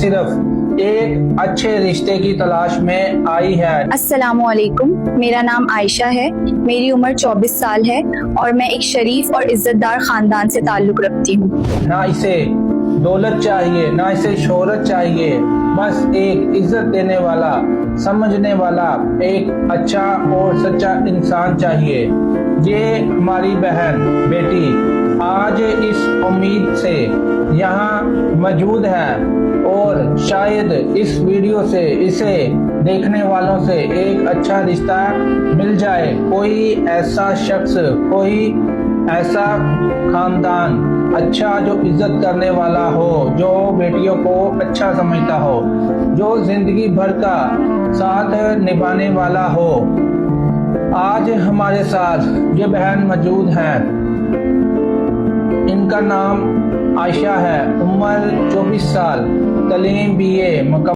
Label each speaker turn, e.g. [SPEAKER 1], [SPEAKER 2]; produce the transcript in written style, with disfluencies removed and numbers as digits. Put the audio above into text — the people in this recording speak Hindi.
[SPEAKER 1] सिर्फ एक अच्छे रिश्ते की तलाश में आई है।
[SPEAKER 2] अस्सलामुअलैकुम, मेरा नाम आयशा है। मेरी उम्र 24 साल है और मैं एक शरीफ और इज्जतदार खानदान से ताल्लुक रखती हूँ।
[SPEAKER 1] ना इसे दौलत चाहिए, ना इसे शोहरत चाहिए, बस एक इज्जत देने वाला, समझने वाला, एक अच्छा और सच्चा इंसान चाहिए। ये हमारी बहन बेटी आज इस उम्मीद से यहाँ मौजूद है और शायद इस वीडियो से इसे देखने वालों से एक अच्छा रिश्ता मिल जाए। कोई ऐसा शख्स, कोई ऐसा खानदान अच्छा जो इज्जत करने वाला हो, जो बेटियों को अच्छा समझता हो, जो जिंदगी भर का साथ निभाने वाला हो। आज हमारे साथ ये बहन मौजूद है। इनका नाम आयशा है, उम्र 24 साल, तलीम BA